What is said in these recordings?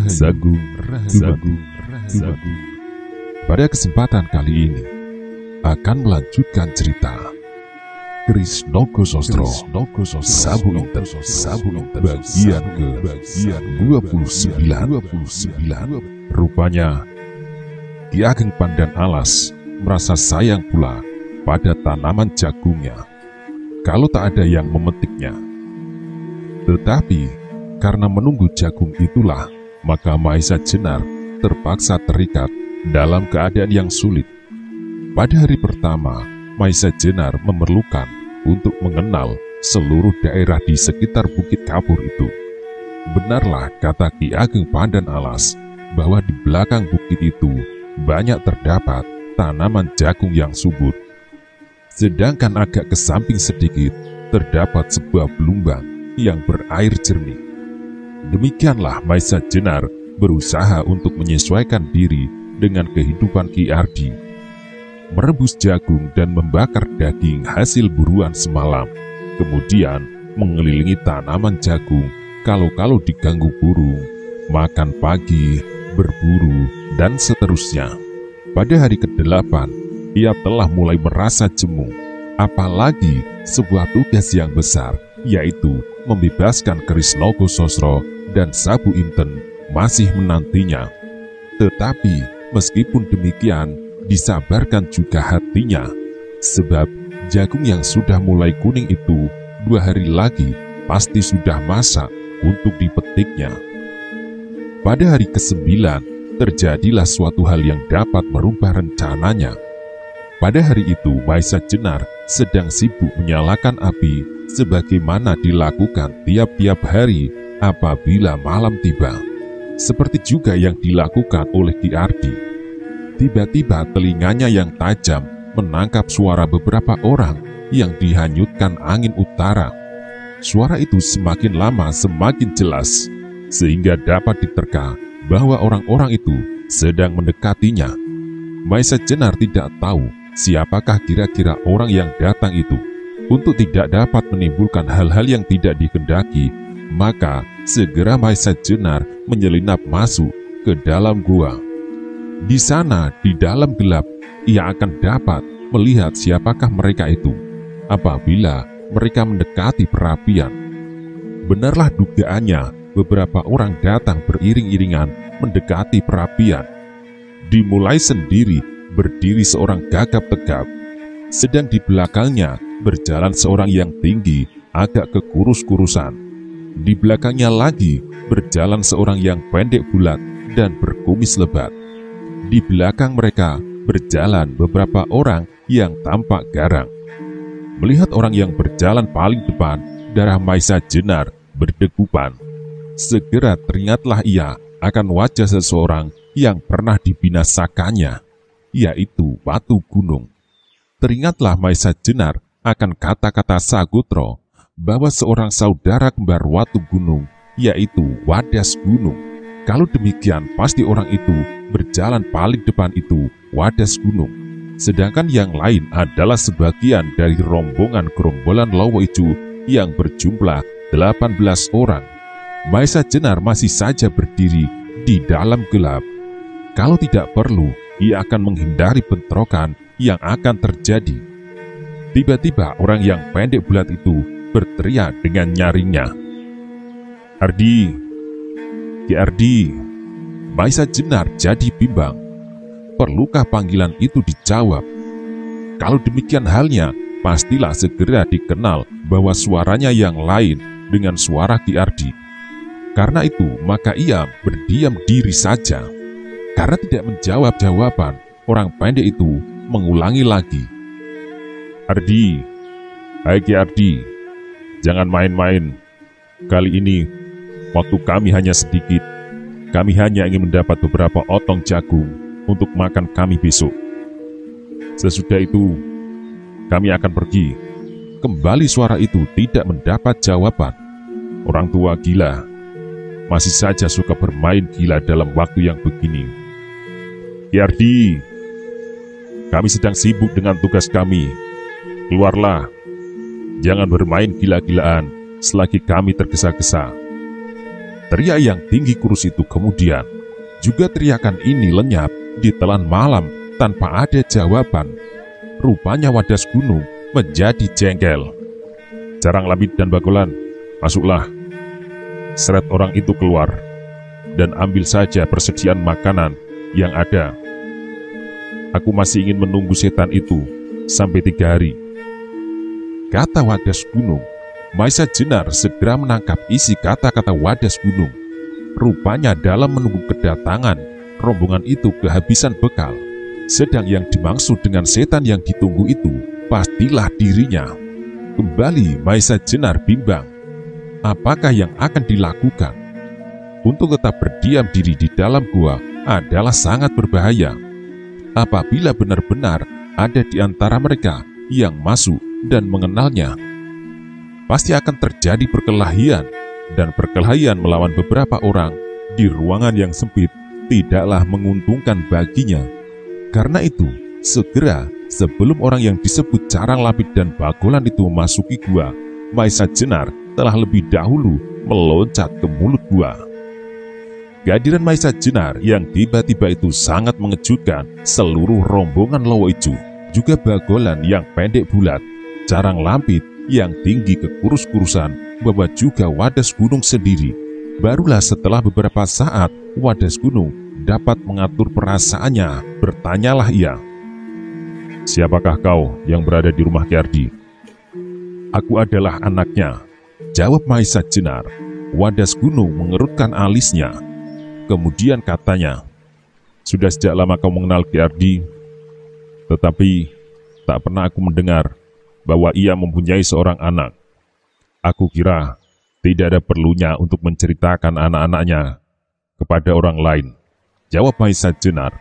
Sagung, Sagung. Pada kesempatan kali ini akan melanjutkan cerita Krisnogosostro, Sabu Inten, bagian ke-29. Rupanya Ki Ageng Pandan Alas merasa sayang pula pada tanaman jagungnya kalau tak ada yang memetiknya. Tetapi karena menunggu jagung itulah, maka Maesa Jenar terpaksa terikat dalam keadaan yang sulit. Pada hari pertama, Maesa Jenar memerlukan untuk mengenal seluruh daerah di sekitar Bukit Kapur itu. Benarlah kata Ki Ageng Pandan Alas bahwa di belakang bukit itu banyak terdapat tanaman jagung yang subur. Sedangkan agak ke samping sedikit terdapat sebuah belumbang yang berair jernih. Demikianlah Maesa Jenar berusaha untuk menyesuaikan diri dengan kehidupan Ki Ardi. Merebus jagung dan membakar daging hasil buruan semalam, kemudian mengelilingi tanaman jagung kalau-kalau diganggu burung, makan pagi, berburu, dan seterusnya. Pada hari ke-8, ia telah mulai merasa jemu, apalagi sebuah tugas yang besar, yaitu membebaskan Krisnogosostro dan Sabu Inten masih menantinya. Tetapi meskipun demikian, disabarkan juga hatinya, sebab jagung yang sudah mulai kuning itu 2 hari lagi pasti sudah masak untuk dipetiknya. Pada hari ke-9, terjadilah suatu hal yang dapat merubah rencananya. Pada hari itu, Maesa Jenar sedang sibuk menyalakan api sebagaimana dilakukan tiap-tiap hari apabila malam tiba. Seperti juga yang dilakukan oleh Ki Ardi. Tiba-tiba telinganya yang tajam menangkap suara beberapa orang yang dihanyutkan angin utara. Suara itu semakin lama semakin jelas, sehingga dapat diterka bahwa orang-orang itu sedang mendekatinya. Maesa Jenar tidak tahu siapakah kira-kira orang yang datang itu. Untuk tidak dapat menimbulkan hal-hal yang tidak dikehendaki, maka segera Maesa Jenar menyelinap masuk ke dalam gua. Di sana, di dalam gelap, ia akan dapat melihat siapakah mereka itu apabila mereka mendekati perapian. Benarlah dugaannya, beberapa orang datang beriring-iringan mendekati perapian. Dimulai sendiri berdiri seorang gagap tegap, sedang di belakangnya berjalan seorang yang tinggi, agak kekurus-kurusan. Di belakangnya lagi berjalan seorang yang pendek bulat dan berkumis lebat. Di belakang mereka berjalan beberapa orang yang tampak garang. Melihat orang yang berjalan paling depan, darah Maesa Jenar berdegupan. Segera teringatlah ia akan wajah seseorang yang pernah dibinasakannya, yaitu Watu Gunung. Teringatlah Maesa Jenar akan kata-kata Sagotro bahwa seorang saudara kembar Watu Gunung, yaitu Wadas Gunung. Kalau demikian, pasti orang itu berjalan paling depan itu Wadas Gunung. Sedangkan yang lain adalah sebagian dari rombongan gerombolan Lowo Ijo yang berjumlah 18 orang. Maesa Jenar masih saja berdiri di dalam gelap. Kalau tidak perlu, ia akan menghindari bentrokan yang akan terjadi. Tiba-tiba orang yang pendek bulat itu berteriak dengan nyaringnya, "Ardi, Ki Ardi." Maesa Jenar jadi bimbang. Perlukah panggilan itu dijawab? Kalau demikian halnya, pastilah segera dikenal bahwa suaranya yang lain dengan suara Ki Ardi. Karena itu, maka ia berdiam diri saja. Karena tidak menjawab jawaban, orang pendek itu mengulangi lagi, "Ardi, hai Ki Ardi, jangan main-main. Kali ini, waktu kami hanya sedikit. Kami hanya ingin mendapat beberapa otong jagung untuk makan kami besok. Sesudah itu, kami akan pergi." Kembali suara itu tidak mendapat jawaban. Orang tua gila, masih saja suka bermain gila dalam waktu yang begini. "Ki Ardi, kami sedang sibuk dengan tugas kami. Keluarlah, jangan bermain gila-gilaan selagi kami tergesa-gesa." Teriak yang tinggi kurus itu kemudian juga teriakan ini lenyap ditelan malam tanpa ada jawaban. Rupanya Wadas Gunung menjadi jengkel. Jarang Lapit dan Bagolan, masuklah. Seret orang itu keluar dan ambil saja persediaan makanan yang ada. Aku masih ingin menunggu setan itu sampai 3 hari, kata Wadas Gunung. Maisa Jenar segera menangkap isi kata-kata Wadas Gunung. Rupanya dalam menunggu kedatangan rombongan itu kehabisan bekal. Sedang yang dimaksud dengan setan yang ditunggu itu pastilah dirinya. Kembali Maisa Jenar bimbang. Apakah yang akan dilakukan? Untuk tetap berdiam diri di dalam gua adalah sangat berbahaya. Apabila benar-benar ada di antara mereka yang masuk dan mengenalnya, pasti akan terjadi perkelahian, dan perkelahian melawan beberapa orang di ruangan yang sempit tidaklah menguntungkan baginya. Karena itu, segera sebelum orang yang disebut Jarang Lapit dan Bagolan itu memasuki gua, Maisa Jenar telah lebih dahulu meloncat ke mulut gua. Kehadiran Maisa Jenar yang tiba-tiba itu sangat mengejutkan seluruh rombongan Lowo Ijo, juga Bagolan yang pendek bulat, Jarang Lapit yang tinggi kekurus-kurusan, bahwa juga Wadas Gunung sendiri. Barulah setelah beberapa saat Wadas Gunung dapat mengatur perasaannya, bertanyalah ia, "Siapakah kau yang berada di rumah Ki Ardi?" "Aku adalah anaknya," jawab Maisa Jenar. Wadas Gunung mengerutkan alisnya. Kemudian katanya, "Sudah sejak lama kau mengenal Ki Ardi, tetapi tak pernah aku mendengar bahwa ia mempunyai seorang anak. Aku kira tidak ada perlunya untuk menceritakan anak-anaknya kepada orang lain," jawab Maisa Jenar.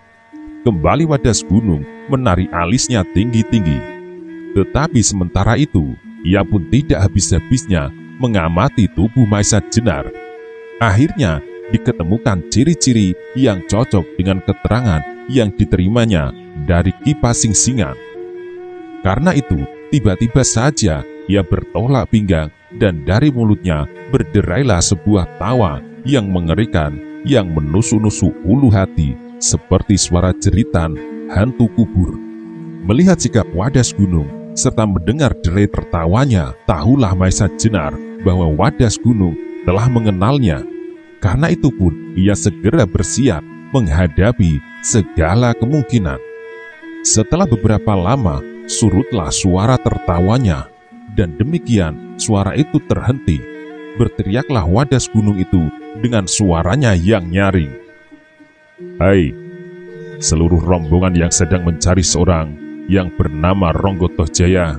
Kembali Wadas Gunung menari alisnya tinggi-tinggi. Tetapi sementara itu, ia pun tidak habis-habisnya mengamati tubuh Maisa Jenar. Akhirnya diketemukan ciri-ciri yang cocok dengan keterangan yang diterimanya dari Ki Pasingsingan. Karena itu, tiba-tiba saja ia bertolak pinggang dan dari mulutnya berderailah sebuah tawa yang mengerikan yang menusuk-nusuk ulu hati seperti suara jeritan hantu kubur. Melihat sikap Wadas Gunung serta mendengar derai tertawanya, tahulah Maisa Jenar bahwa Wadas Gunung telah mengenalnya. Karena itu pun ia segera bersiap menghadapi segala kemungkinan. Setelah beberapa lama, surutlah suara tertawanya, dan demikian suara itu terhenti. Berteriaklah Wadas Gunung itu dengan suaranya yang nyaring, "Hai, seluruh rombongan yang sedang mencari seorang yang bernama Ronggo Tohjaya.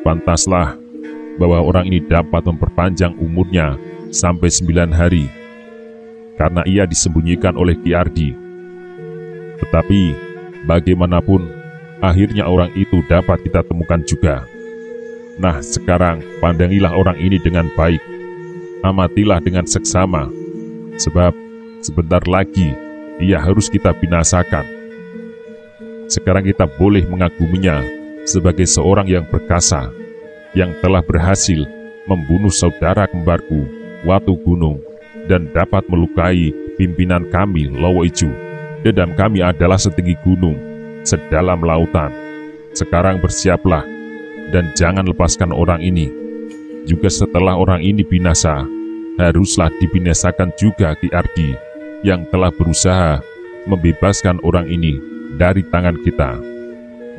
Pantaslah bahwa orang ini dapat memperpanjang umurnya sampai 9 hari, karena ia disembunyikan oleh Ki Ardi. Tetapi bagaimanapun, akhirnya orang itu dapat kita temukan juga. Nah, sekarang pandangilah orang ini dengan baik, amatilah dengan seksama, sebab sebentar lagi ia harus kita binasakan. Sekarang kita boleh mengaguminya sebagai seorang yang perkasa, yang telah berhasil membunuh saudara kembarku, Watu Gunung, dan dapat melukai pimpinan kami, Lowo Ijo. Dendam kami adalah setinggi gunung, sedalam lautan. Sekarang bersiaplah, dan jangan lepaskan orang ini. Juga setelah orang ini binasa, haruslah dibinasakan juga Ki Ardi, yang telah berusaha membebaskan orang ini dari tangan kita."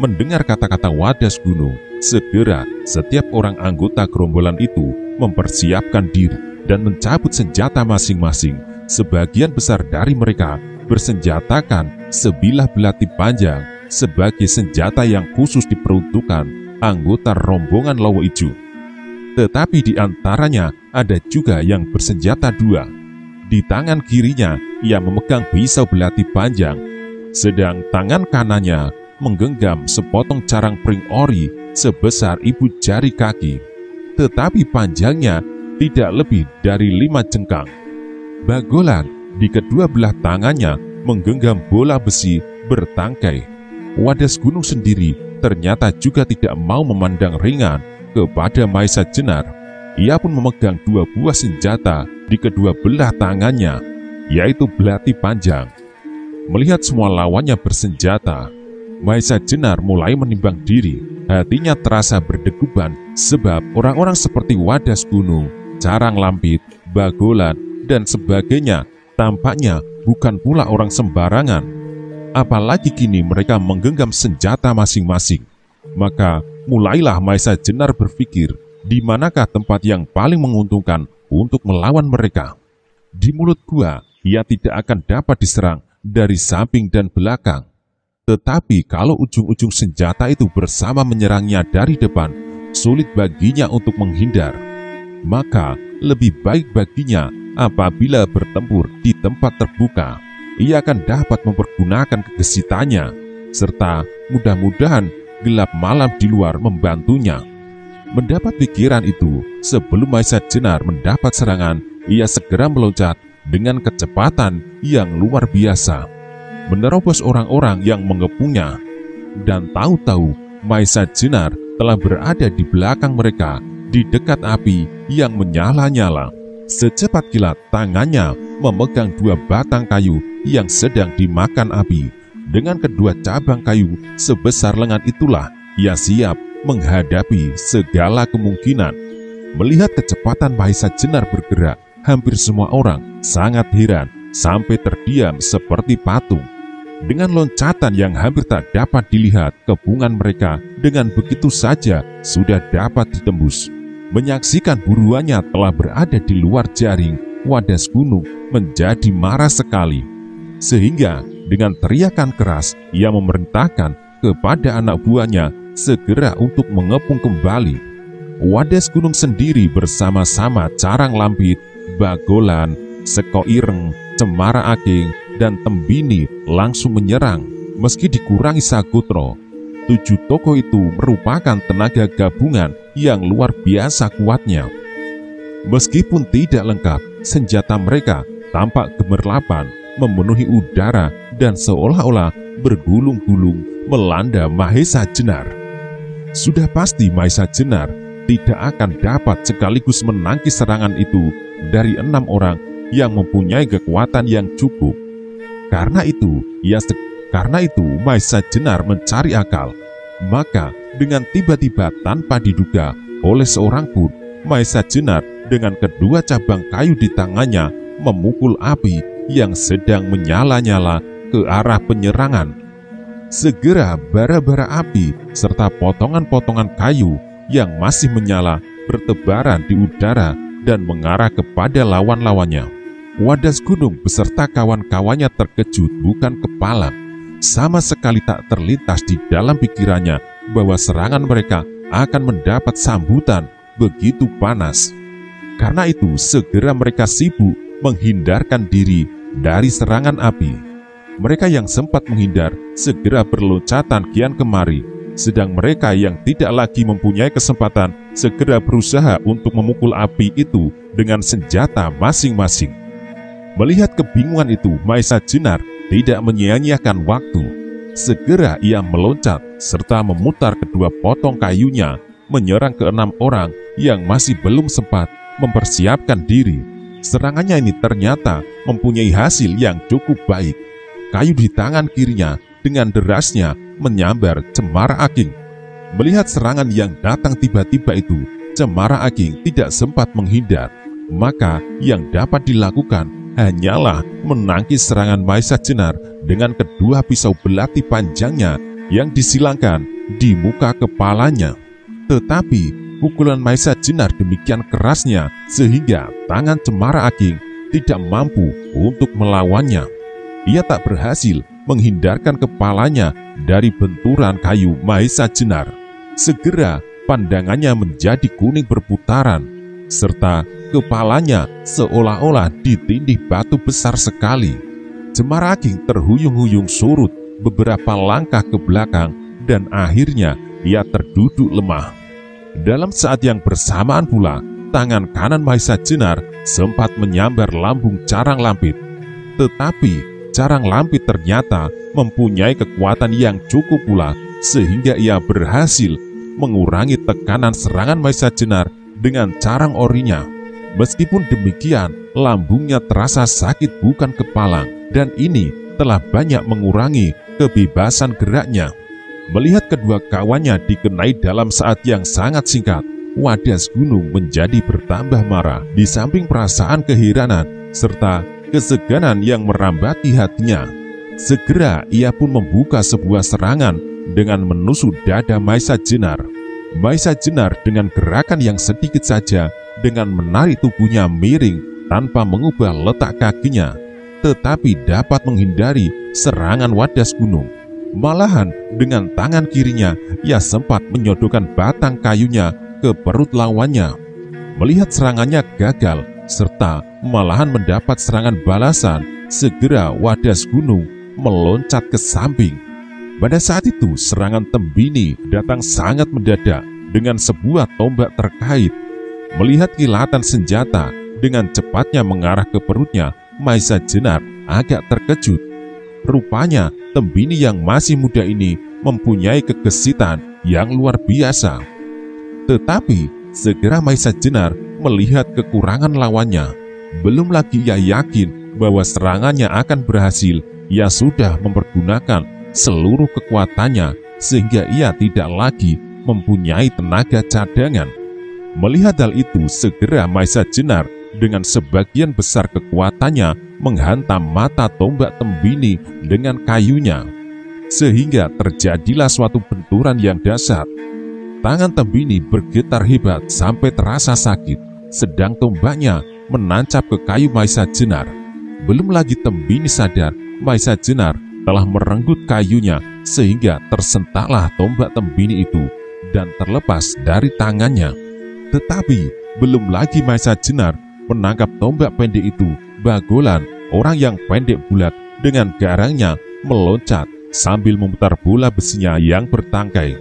Mendengar kata-kata Wadas Gunung, segera setiap orang anggota gerombolan itu mempersiapkan diri dan mencabut senjata masing-masing. Sebagian besar dari mereka bersenjatakan sebilah belati panjang sebagai senjata yang khusus diperuntukkan anggota rombongan Lowo Ijo. Tetapi di antaranya ada juga yang bersenjata 2. Di tangan kirinya ia memegang pisau belati panjang, sedang tangan kanannya menggenggam sepotong carang pring ori sebesar ibu jari kaki, tetapi panjangnya tidak lebih dari 5 jengkang. Bagolan di kedua belah tangannya menggenggam bola besi bertangkai. Wadas Gunung sendiri ternyata juga tidak mau memandang ringan kepada Maisa Jenar. Ia pun memegang 2 buah senjata di kedua belah tangannya, yaitu belati panjang. Melihat semua lawannya bersenjata, Maesa Jenar mulai menimbang diri. Hatinya terasa berdegupan sebab orang-orang seperti Wadas Gunung, Carang Lampit, Bagolan, dan sebagainya tampaknya bukan pula orang sembarangan. Apalagi kini mereka menggenggam senjata masing-masing. Maka mulailah Maesa Jenar berpikir, di manakah tempat yang paling menguntungkan untuk melawan mereka. Di mulut gua, ia tidak akan dapat diserang dari samping dan belakang. Tetapi kalau ujung-ujung senjata itu bersama menyerangnya dari depan, sulit baginya untuk menghindar. Maka lebih baik baginya apabila bertempur di tempat terbuka. Ia akan dapat mempergunakan kegesitannya, serta mudah-mudahan gelap malam di luar membantunya. Mendapat pikiran itu, sebelum Maesa Jenar mendapat serangan, ia segera meloncat dengan kecepatan yang luar biasa, menerobos orang-orang yang mengepungnya. Dan tahu-tahu Maesa Jenar telah berada di belakang mereka, di dekat api yang menyala-nyala. Secepat kilat tangannya memegang 2 batang kayu yang sedang dimakan api. Dengan kedua cabang kayu sebesar lengan itulah ia siap menghadapi segala kemungkinan. Melihat kecepatan Maesa Jenar bergerak, hampir semua orang sangat heran sampai terdiam seperti patung. Dengan loncatan yang hampir tak dapat dilihat, kepungan mereka dengan begitu saja sudah dapat ditembus. Menyaksikan buruannya telah berada di luar jaring, Wadas Gunung menjadi marah sekali. Sehingga dengan teriakan keras ia memerintahkan kepada anak buahnya segera untuk mengepung kembali. Wadas Gunung sendiri bersama-sama Carang Lampit, Bagolan, Seko Ireng, Cemara Aking, dan Tembini langsung menyerang. Meski dikurangi Sagotro, 7 tokoh itu merupakan tenaga gabungan yang luar biasa kuatnya. Meskipun tidak lengkap, senjata mereka tampak gemerlapan, memenuhi udara dan seolah-olah bergulung-gulung melanda Maesa Jenar. Sudah pasti Maesa Jenar tidak akan dapat sekaligus menangkis serangan itu dari 6 orang yang mempunyai kekuatan yang cukup. Karena itu Maesa Jenar mencari akal. Maka dengan tiba-tiba tanpa diduga oleh seorang pun, Maesa Jenar dengan kedua cabang kayu di tangannya memukul api yang sedang menyala-nyala ke arah penyerangan. Segera bara-bara api serta potongan-potongan kayu yang masih menyala bertebaran di udara dan mengarah kepada lawan-lawannya. Wadas Gunung beserta kawan-kawannya terkejut bukan kepala. Sama sekali tak terlintas di dalam pikirannya bahwa serangan mereka akan mendapat sambutan begitu panas. Karena itu segera mereka sibuk menghindarkan diri dari serangan api. Mereka yang sempat menghindar segera berloncatan kian kemari, sedang mereka yang tidak lagi mempunyai kesempatan segera berusaha untuk memukul api itu dengan senjata masing-masing. Melihat kebingungan itu, Maesa Jenar tidak menyia-nyiakan waktu. Segera ia meloncat serta memutar kedua potong kayunya, menyerang ke 6 orang yang masih belum sempat mempersiapkan diri. Serangannya ini ternyata mempunyai hasil yang cukup baik. Kayu di tangan kirinya dengan derasnya menyambar Cemara Aking. Melihat serangan yang datang tiba-tiba itu, Cemara Aking tidak sempat menghindar. Maka yang dapat dilakukan hanyalah menangkis serangan Maesa Jenar dengan kedua pisau belati panjangnya yang disilangkan di muka kepalanya. Tetapi pukulan Maesa Jenar demikian kerasnya sehingga tangan Cemara Aking tidak mampu untuk melawannya. Ia tak berhasil menghindarkan kepalanya dari benturan kayu Maesa Jenar. Segera pandangannya menjadi kuning berputaran, serta kepalanya seolah-olah ditindih batu besar sekali. Cemara Aking terhuyung-huyung surut beberapa langkah ke belakang dan akhirnya ia terduduk lemah. Dalam saat yang bersamaan pula, tangan kanan Maesa Jenar sempat menyambar lambung Carang Lampit. Tetapi Carang Lampit ternyata mempunyai kekuatan yang cukup pula sehingga ia berhasil mengurangi tekanan serangan Maesa Jenar dengan carang orinya. Meskipun demikian, lambungnya terasa sakit bukan kepalang, dan ini telah banyak mengurangi kebebasan geraknya. Melihat kedua kawannya dikenai dalam saat yang sangat singkat, Wadas Gunung menjadi bertambah marah. Di samping perasaan keheranan serta keseganan yang merambati hatinya, segera ia pun membuka sebuah serangan dengan menusuk dada Maisa Jenar. Maisa Jenar dengan gerakan yang sedikit saja, dengan menarik tubuhnya miring tanpa mengubah letak kakinya, tetapi dapat menghindari serangan Wadas Gunung. Malahan dengan tangan kirinya ia sempat menyodorkan batang kayunya ke perut lawannya. Melihat serangannya gagal serta malahan mendapat serangan balasan, segera Wadas Gunung meloncat ke samping. Pada saat itu serangan Tembini datang sangat mendadak dengan sebuah tombak terkait. Melihat kilatan senjata dengan cepatnya mengarah ke perutnya, Maisa Jenar agak terkejut. Rupanya Tembini yang masih muda ini mempunyai kegesitan yang luar biasa. Tetapi segera Maisa Jenar melihat kekurangan lawannya. Belum lagi ia yakin bahwa serangannya akan berhasil, ia sudah mempergunakan seluruh kekuatannya sehingga ia tidak lagi mempunyai tenaga cadangan. Melihat hal itu, segera Maisa Jenar dengan sebagian besar kekuatannya menghantam mata tombak Tembini dengan kayunya, sehingga terjadilah suatu benturan yang dahsyat. Tangan Tembini bergetar hebat sampai terasa sakit, sedang tombaknya menancap ke kayu Maisa Jenar. Belum lagi Tembini sadar, Maisa Jenar telah merenggut kayunya sehingga tersentaklah tombak Tembini itu dan terlepas dari tangannya. Tetapi belum lagi Maisa Jenar menangkap tombak pendek itu, Bagolan, orang yang pendek bulat dengan garangnya meloncat sambil memutar bola besinya yang bertangkai.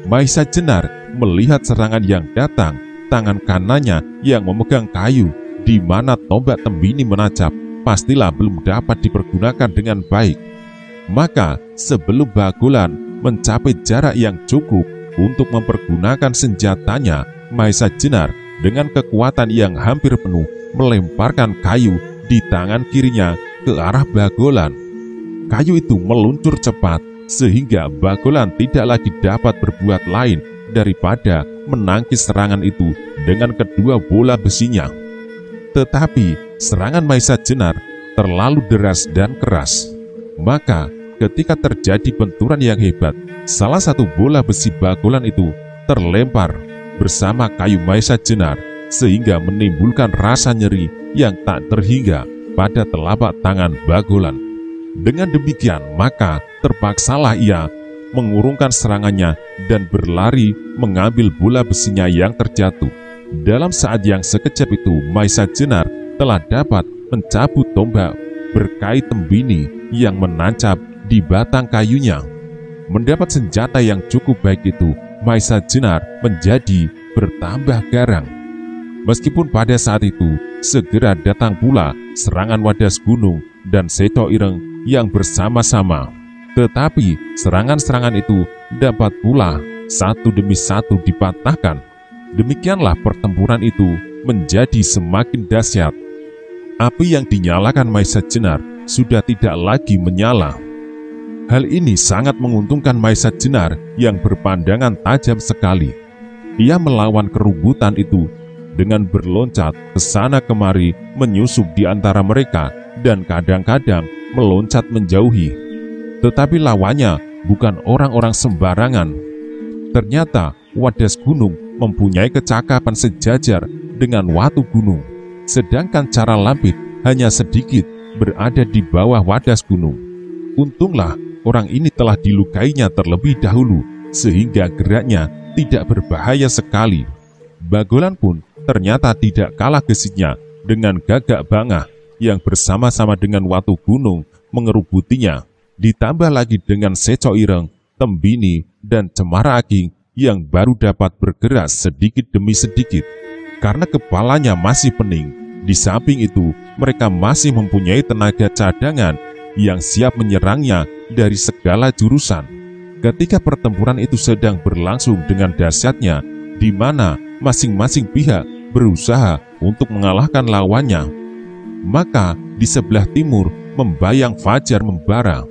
Maisa Jenar melihat serangan yang datang, tangan kanannya yang memegang kayu di mana tombak Tembini menancap pastilah belum dapat dipergunakan dengan baik. Maka sebelum Bagolan mencapai jarak yang cukup untuk mempergunakan senjatanya, Maisa Jenar dengan kekuatan yang hampir penuh melemparkan kayu di tangan kirinya ke arah Bagolan. Kayu itu meluncur cepat sehingga Bagolan tidak lagi dapat berbuat lain daripada menangkis serangan itu dengan kedua bola besinya. Tetapi serangan Maisa Jenar terlalu deras dan keras. Maka ketika terjadi benturan yang hebat, salah satu bola besi Bagolan itu terlempar bersama kayu Maisa Jenar sehingga menimbulkan rasa nyeri yang tak terhingga pada telapak tangan Bagolan. Dengan demikian, maka terpaksalah ia mengurungkan serangannya dan berlari mengambil bola besinya yang terjatuh. Dalam saat yang sekejap itu, Maisa Jenar telah dapat mencabut tombak berkait Tembini yang menancap di batang kayunya. Mendapat senjata yang cukup baik itu, Maisa Jenar menjadi bertambah garang. Meskipun pada saat itu segera datang pula serangan Wadas Gunung dan Seto Ireng yang bersama-sama, tetapi serangan-serangan itu dapat pula satu demi satu dipatahkan. Demikianlah pertempuran itu menjadi semakin dahsyat. Api yang dinyalakan Maisa Jenar sudah tidak lagi menyala. Hal ini sangat menguntungkan Maisa Jenar yang berpandangan tajam sekali. Ia melawan kerubutan itu dengan berloncat ke sana kemari, menyusup di antara mereka dan kadang-kadang meloncat menjauhi. Tetapi lawannya bukan orang-orang sembarangan. Ternyata Wadas Gunung mempunyai kecakapan sejajar dengan Watu Gunung, sedangkan Cara Lampit hanya sedikit berada di bawah Wadas Gunung. Untunglah orang ini telah dilukainya terlebih dahulu, sehingga geraknya tidak berbahaya sekali. Bagolan pun ternyata tidak kalah gesitnya dengan Gagak Bangah yang bersama-sama dengan Watu Gunung mengerubutinya, ditambah lagi dengan Seco Ireng, Tembini, dan Cemara Aging yang baru dapat bergerak sedikit demi sedikit karena kepalanya masih pening. Di samping itu, mereka masih mempunyai tenaga cadangan yang siap menyerangnya dari segala jurusan. Ketika pertempuran itu sedang berlangsung dengan dahsyatnya, di mana masing-masing pihak berusaha untuk mengalahkan lawannya. Maka di sebelah timur membayang fajar membara.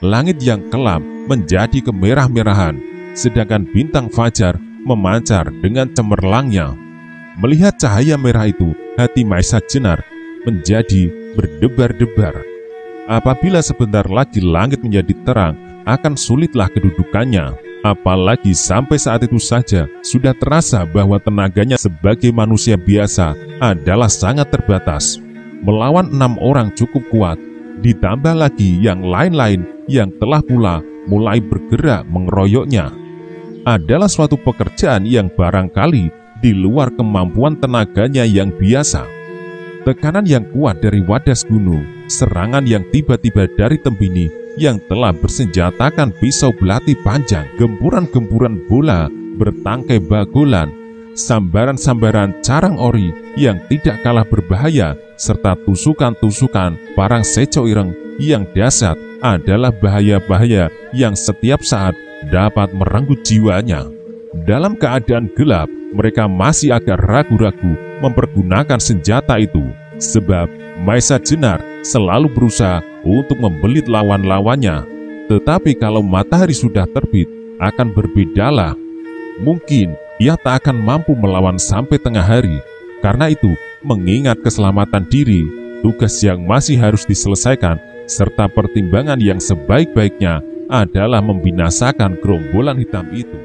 Langit yang kelam menjadi kemerah-merahan, sedangkan bintang fajar memancar dengan cemerlangnya. Melihat cahaya merah itu, hati Maisa Jenar menjadi berdebar-debar. Apabila sebentar lagi langit menjadi terang, akan sulitlah kedudukannya. Apalagi sampai saat itu saja sudah terasa bahwa tenaganya sebagai manusia biasa adalah sangat terbatas. Melawan 6 orang cukup kuat, ditambah lagi yang lain-lain yang telah pula mulai bergerak mengeroyoknya. Adalah suatu pekerjaan yang barangkali di luar kemampuan tenaganya yang biasa. Tekanan yang kuat dari wadas gunung, serangan yang tiba-tiba dari Tembini yang telah bersenjatakan pisau belati panjang, gempuran-gempuran bola bertangkai bagolan, sambaran-sambaran carang ori yang tidak kalah berbahaya, serta tusukan-tusukan parang seco ireng yang dahsyat adalah bahaya-bahaya yang setiap saat dapat merenggut jiwanya. Dalam keadaan gelap, mereka masih agak ragu-ragu mempergunakan senjata itu, sebab Maisa Jenar selalu berusaha untuk membelit lawan-lawannya. Tetapi kalau matahari sudah terbit, akan berbedalah. Mungkin ia tak akan mampu melawan sampai tengah hari. Karena itu, mengingat keselamatan diri, tugas yang masih harus diselesaikan, serta pertimbangan yang sebaik-baiknya adalah membinasakan gerombolan hitam itu.